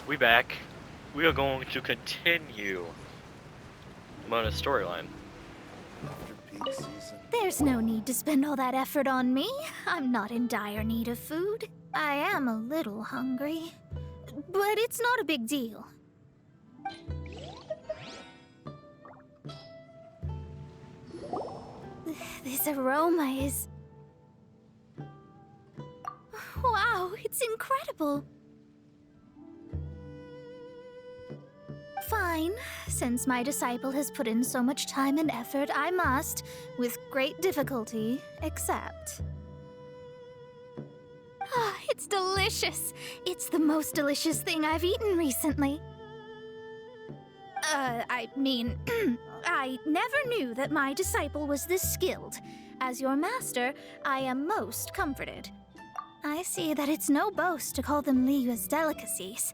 We back. We are going to continue Mona's storyline. After peak season. There's no need to spend all that effort on me. I'm not in dire need of food. I am a little hungry, but it's not a big deal. This aroma is... Wow, it's incredible. Fine. Since my disciple has put in so much time and effort, I must, with great difficulty, accept. Ah, it's delicious. It's the most delicious thing I've eaten recently. I mean, I never knew that my disciple was this skilled. As your master, I am most comforted. I see that it's no boast to call them Liyue's delicacies.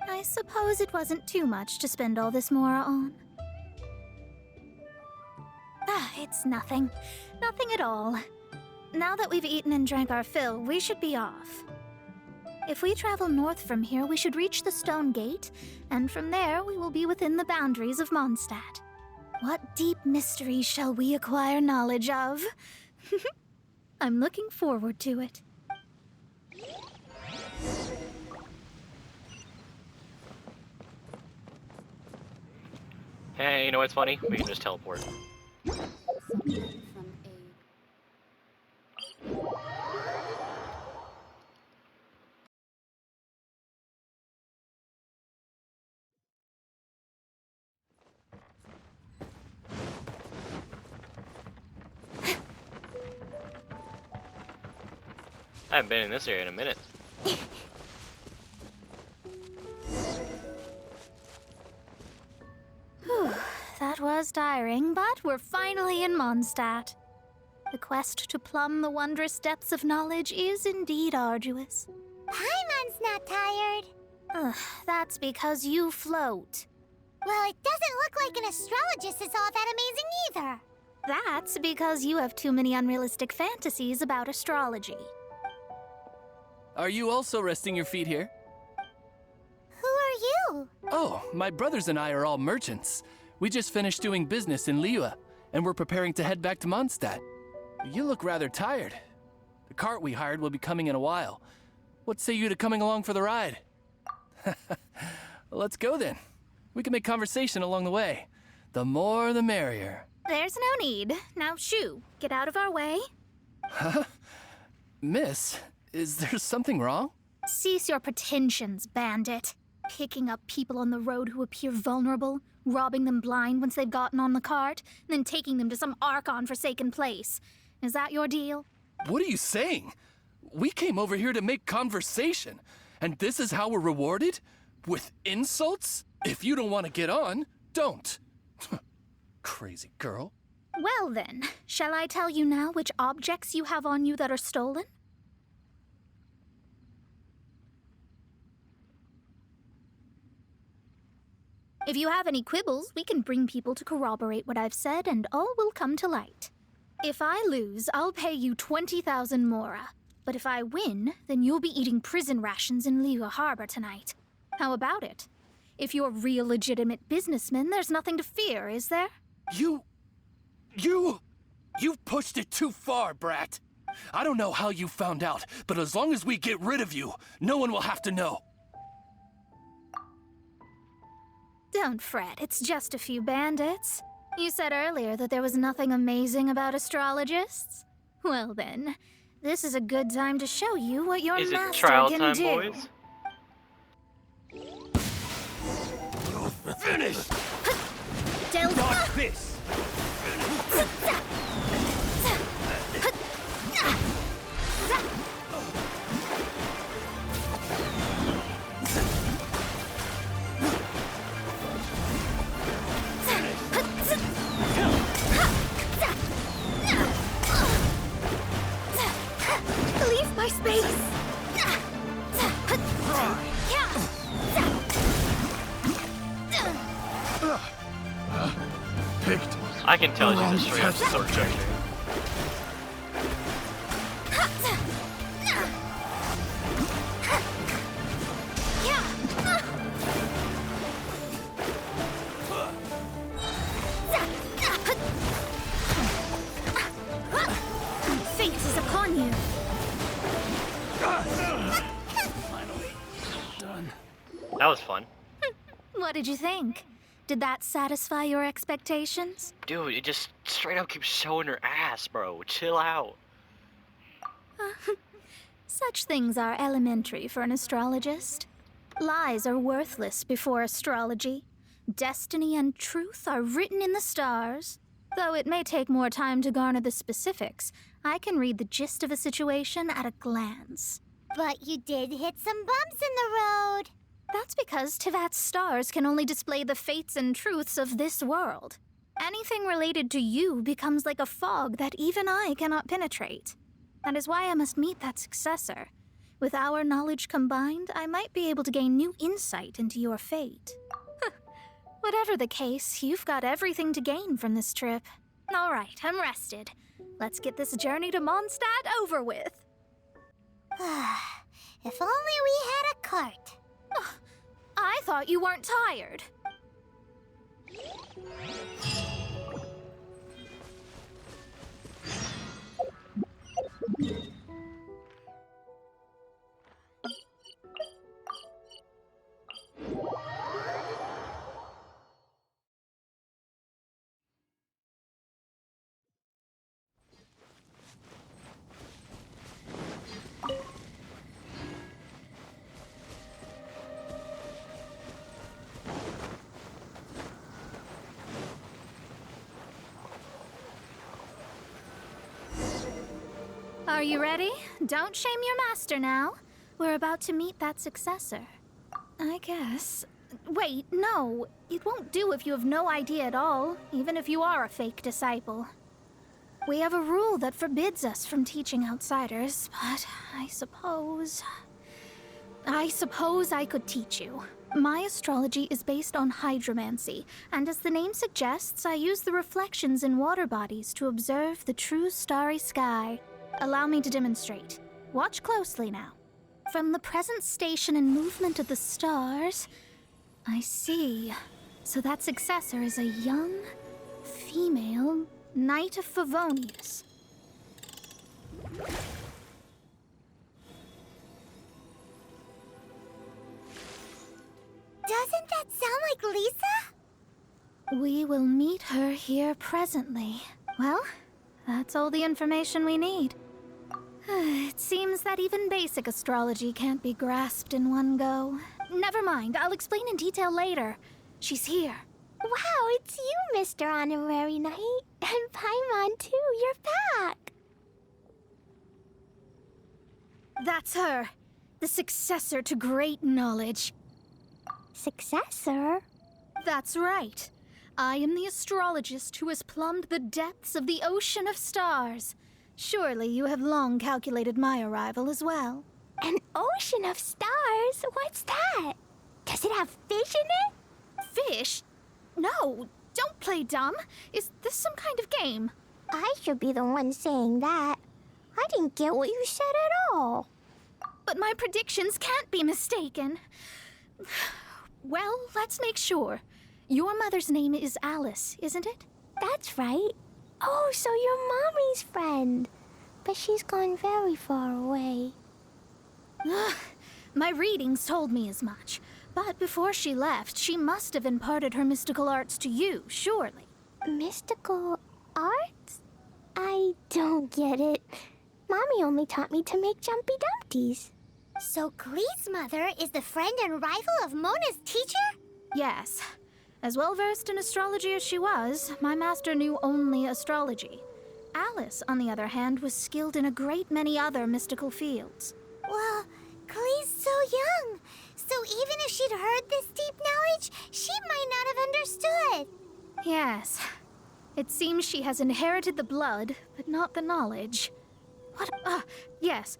I suppose it wasn't too much to spend all this mora on. Ah, it's nothing. Nothing at all. Now that we've eaten and drank our fill, we should be off. If we travel north from here, we should reach the Stone Gate, and from there we will be within the boundaries of MondStadt. What deep mysteries shall we acquire knowledge of? I'm looking forward to it. Hey, you know what's funny? We can just teleport. I haven't been in this area in a minute. Whew, that was tiring, but we're finally in MondStadt. The quest to plumb the wondrous depths of knowledge is indeed arduous. Paimon's not tired. Ugh, that's because you float. Well, it doesn't look like an astrologist is all that amazing either. That's because you have too many unrealistic fantasies about astrology. Are you also resting your feet here? Who are you? Oh, my brothers and I are all merchants. We just finished doing business in Liyue, and we're preparing to head back to MondStadt. You look rather tired. The cart we hired will be coming in a while. What say you to coming along for the ride? Let's go then. We can make conversation along the way. The more the merrier. There's no need. Now shoo, get out of our way. Huh? Miss, is there something wrong? Cease your pretensions, bandit. Picking up people on the road who appear vulnerable, robbing them blind once they've gotten on the cart, and then taking them to some Archon-forsaken place. Is that your deal? What are you saying? We came over here to make conversation, and this is how we're rewarded? With insults? If you don't want to get on, don't. Crazy girl. Well then, shall I tell you now which objects you have on you that are stolen? If you have any quibbles, we can bring people to corroborate what I've said, and all will come to light. If I lose, I'll pay you 20,000 mora. But if I win, then you'll be eating prison rations in Liyue Harbor tonight. How about it? If you're real legitimate businessmen, there's nothing to fear, is there? You've pushed it too far, brat. I don't know how you found out, but as long as we get rid of you, no one will have to know. Don't fret, it's just a few bandits. You said earlier that there was nothing amazing about astrologists? Well then, this is a good time to show you what your Is it master trial can time, do. boys? Finish! Delta! This! Leave my space! Picked. I can tell she's a straight up Test sword subject. character. That was fun. What did you think? Did that satisfy your expectations? Dude, it just straight up keeps showing her ass, bro. Chill out. Such things are elementary for an astrologist. Lies are worthless before astrology. Destiny and truth are written in the stars. Though it may take more time to garner the specifics, I can read the gist of a situation at a glance. But you did hit some bumps in the road. That's because Tivat's stars can only display the fates and truths of this world. Anything related to you becomes like a fog that even I cannot penetrate. That is why I must meet that successor. With our knowledge combined, I might be able to gain new insight into your fate. Whatever the case, you've got everything to gain from this trip. All right, I'm rested. Let's get this journey to MondStadt over with. If only we had a cart. I thought you weren't tired. Are you ready? Don't shame your master now. We're about to meet that successor. I guess. Wait, no. It won't do if you have no idea at all, even if you are a fake disciple. We have a rule that forbids us from teaching outsiders, but I suppose I could teach you. My astrology is based on hydromancy, and as the name suggests, I use the reflections in water bodies to observe the true starry sky. Allow me to demonstrate. Watch closely now. From the present station and movement of the stars, I see. So that successor is a young, female Knight of Favonius. Doesn't that sound like Lisa? We will meet her here presently. Well, that's all the information we need. It seems that even basic astrology can't be grasped in one go. Never mind, I'll explain in detail later. She's here. Wow, it's you, Mr. Honorary Knight. And Paimon, too. You're back. That's her. The successor to great knowledge. Successor? That's right. I am the astrologist who has plumbed the depths of the ocean of stars. Surely you have long calculated my arrival as well. An ocean of stars? What's that? Does it have fish in it? Fish? No, don't play dumb. Is this some kind of game? I should be the one saying that. I didn't get what you said at all. But my predictions can't be mistaken. Well, let's make sure. Your mother's name is Alice, isn't it? That's right. Oh, so you're Mommy's friend. But she's gone very far away. My readings told me as much. But before she left, she must have imparted her mystical arts to you, surely. Mystical arts? I don't get it. Mommy only taught me to make Jumpy Dumpties. So Klee's mother is the friend and rival of Mona's teacher? Yes. As well-versed in astrology as she was, my master knew only astrology. Alice, on the other hand, was skilled in a great many other mystical fields. Well, Klee's so young. So even if she'd heard this deep knowledge, she might not have understood. Yes. It seems she has inherited the blood, but not the knowledge. What? Yes.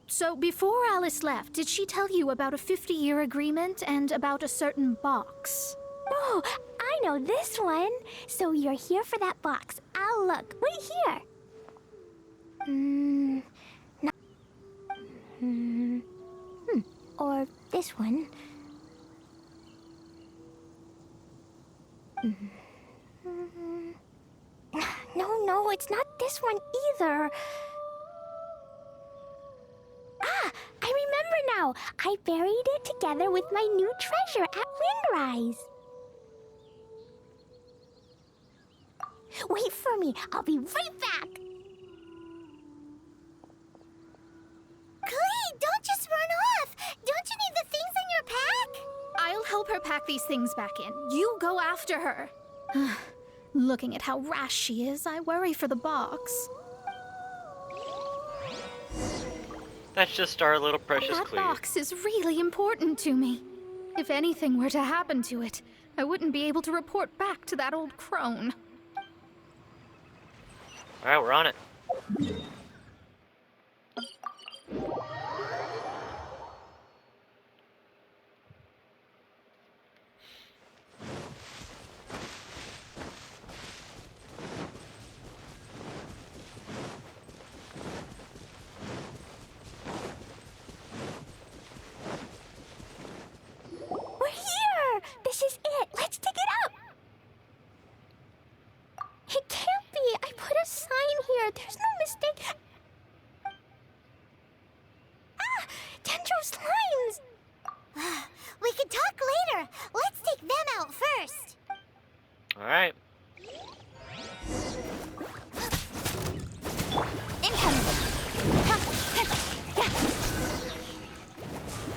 So before Alice left, did she tell you about a 50-year agreement and about a certain box? Oh, I know this one. So you're here for that box. I'll look. Wait here. Or this one. No, it's not this one either. Ah, I remember now. I buried it together with my new treasure at Windrise. Wait for me. I'll be right back. Klee, don't just run off! Don't you need the things in your pack? I'll help her pack these things back in. You go after her. Looking at how rash she is, I worry for the box. That's just our little precious That Klee. box is really important to me. If anything were to happen to it, I wouldn't be able to report back to that old crone. Alright, we're on it. We're here! This is it! Let's dig it up! It can't be! I put a sign here! There's no mistake! Ah! Dendro slimes! We can talk later. Let's take them out first. Alright. Incoming.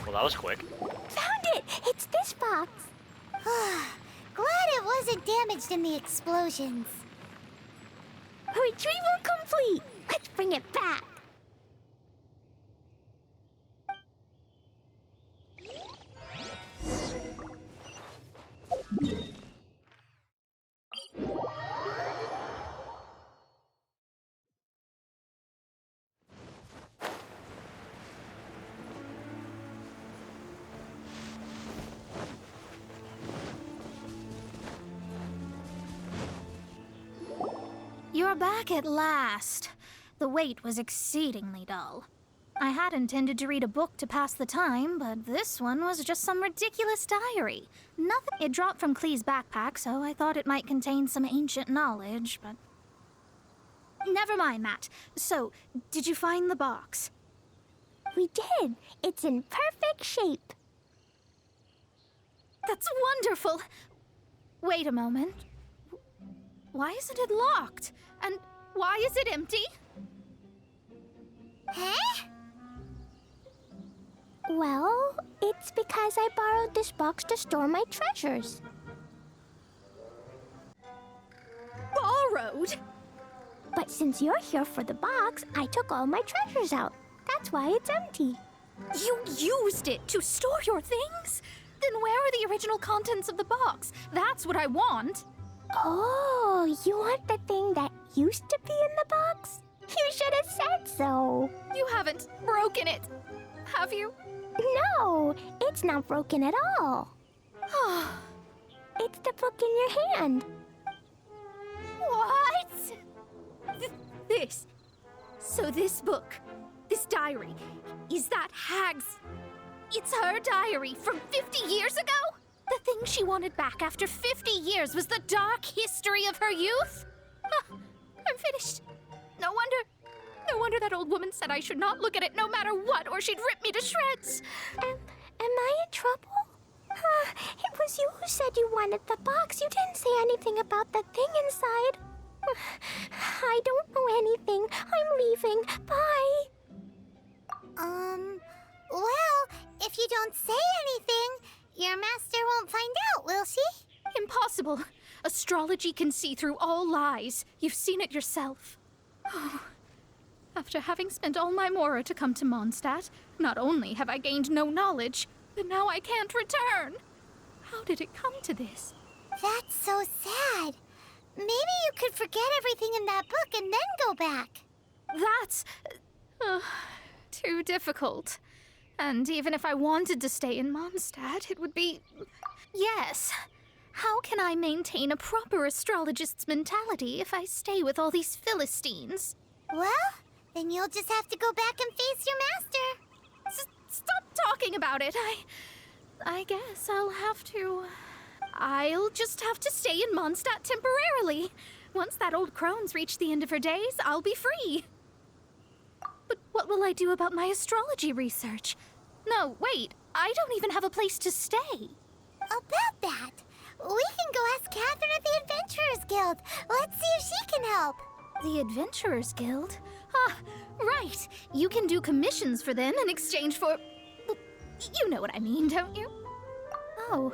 Well, that was quick. Found it! It's this box! Glad it wasn't damaged in the explosions. Retrieval complete! Let's bring it back! You're back at last. The wait was exceedingly dull. I had intended to read a book to pass the time, but this one was just some ridiculous diary. Nothing. It dropped from Klee's backpack, so I thought it might contain some ancient knowledge, but... Never mind that. So, did you find the box? We did! It's in perfect shape! That's wonderful! Wait a moment. Why isn't it locked? And why is it empty? Huh? Well, it's because I borrowed this box to store my treasures. Borrowed? But since you're here for the box, I took all my treasures out. That's why it's empty. You used it to store your things? Then where are the original contents of the box? That's what I want. Oh, you want the thing that used to be in the box? You should have said so. You haven't broken it, have you? No, it's not broken at all. It's the book in your hand. What? This. So this book, this diary, is that Hag's... It's her diary from 50 years ago? The thing she wanted back after 50 years was the dark history of her youth? I'm finished. No wonder that old woman said I should not look at it no matter what, or she'd rip me to shreds. Am I in trouble? It was you who said you wanted the box. You didn't say anything about the thing inside. I don't know anything. I'm leaving. Bye. Well, if you don't say anything, your master won't find out, will she? Impossible. Astrology can see through all lies. You've seen it yourself. After having spent all my mora to come to MondStadt, not only have I gained no knowledge, but now I can't return. How did it come to this? That's so sad. Maybe you could forget everything in that book and then go back. That's... too difficult. And even if I wanted to stay in MondStadt, it would be... Yes. How can I maintain a proper astrologist's mentality if I stay with all these Philistines? Well, then you'll just have to go back and face your master. Stop talking about it. I guess I'll just have to stay in MondStadt temporarily. Once that old crone's reached the end of her days, I'll be free. But what will I do about my astrology research? No, wait. I don't even have a place to stay. About that, we can go ask Catherine at the Adventurers Guild. Let's see if she can help. The Adventurers Guild? Ah, right. You can do commissions for them in exchange for... well, you know what I mean, don't you? Oh,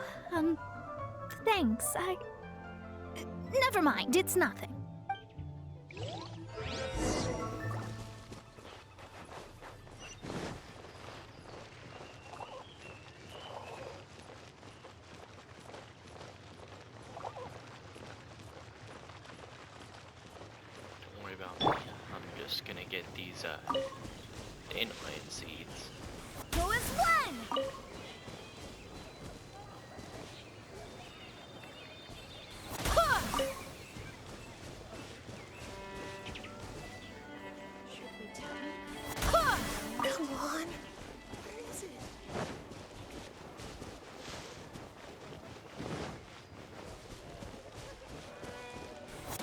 thanks. Never mind, it's nothing. Don't worry about me. I'm just gonna get these dandelion seeds. Go as one! Come on. Where is it?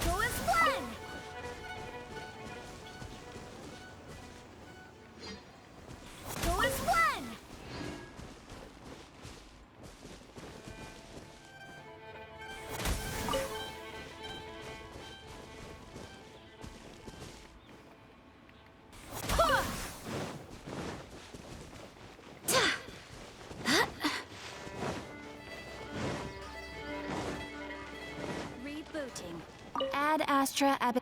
Go as one! Go as one! Rebooting. Add Astra Ab.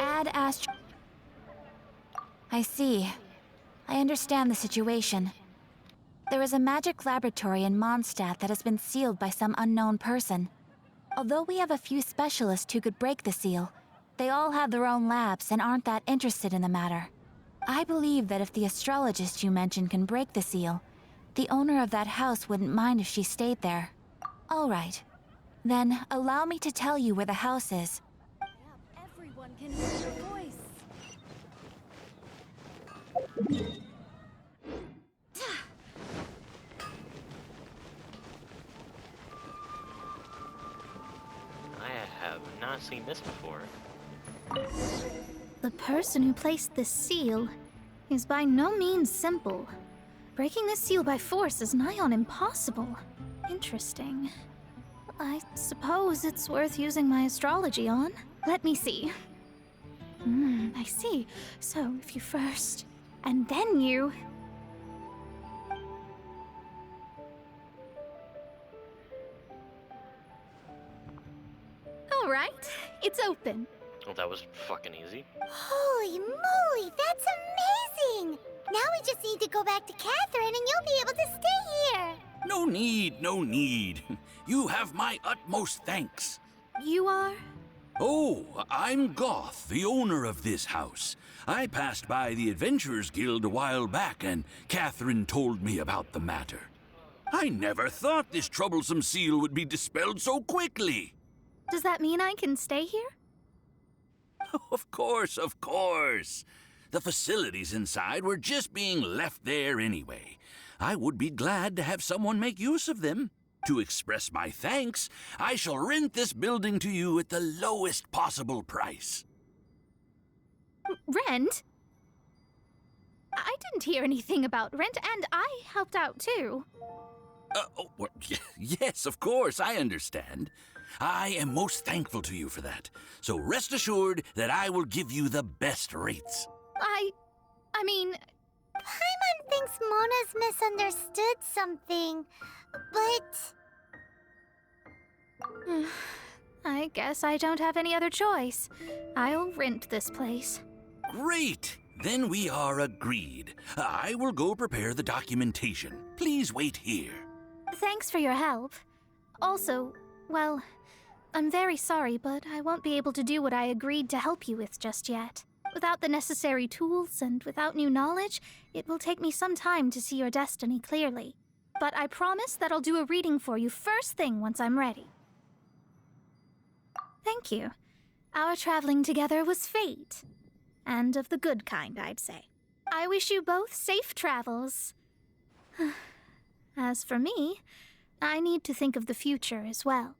Add Astra. I see. I understand the situation. There is a magic laboratory in MondStadt that has been sealed by some unknown person. Although we have a few specialists who could break the seal, they all have their own labs and aren't that interested in the matter. I believe that if the astrologist you mentioned can break the seal, the owner of that house wouldn't mind if she stayed there. All right. Then allow me to tell you where the house is. Everyone can hear your voice. I have not seen this before. The person who placed this seal is by no means simple. Breaking this seal by force is nigh on impossible. Interesting. I suppose it's worth using my astrology on. Let me see. I see. So if you first, and then you... All right, it's open. Well, that was fucking easy. Holy moly, that's amazing! Now we just need to go back to Catherine and you'll be able to stay here. No need, no need. You have my utmost thanks. You are? Oh, I'm Goth, the owner of this house. I passed by the Adventurers Guild a while back, and Catherine told me about the matter. I never thought this troublesome seal would be dispelled so quickly. Does that mean I can stay here? Of course, of course. The facilities inside were just being left there anyway. I would be glad to have someone make use of them. To express my thanks, I shall rent this building to you at the lowest possible price. Rent? I didn't hear anything about rent, and I helped out too. Yes, of course, I understand. I am most thankful to you for that. So rest assured that I will give you the best rates. I mean... Paimon thinks Mona's misunderstood something, but... I guess I don't have any other choice. I'll rent this place. Great! Then we are agreed. I will go prepare the documentation. Please wait here. Thanks for your help. Also, well, I'm very sorry, but I won't be able to do what I agreed to help you with just yet. Without the necessary tools and without new knowledge, it will take me some time to see your destiny clearly. But I promise that I'll do a reading for you first thing once I'm ready. Thank you. Our traveling together was fate. And of the good kind, I'd say. I wish you both safe travels. As for me, I need to think of the future as well.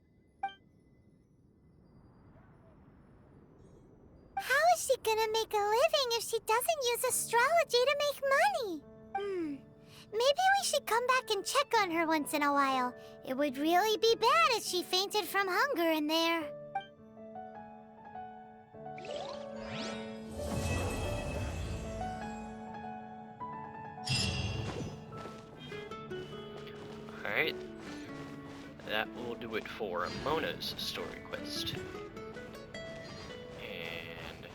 How is she gonna make a living if she doesn't use astrology to make money? Maybe we should come back and check on her once in a while. It would really be bad if she fainted from hunger in there. Alright. That will do it for Mona's story quest. And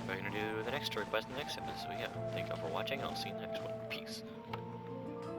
we're gonna do the next story quest in the next episode. So yeah, thank you all for watching. I'll see you in the next one. Peace.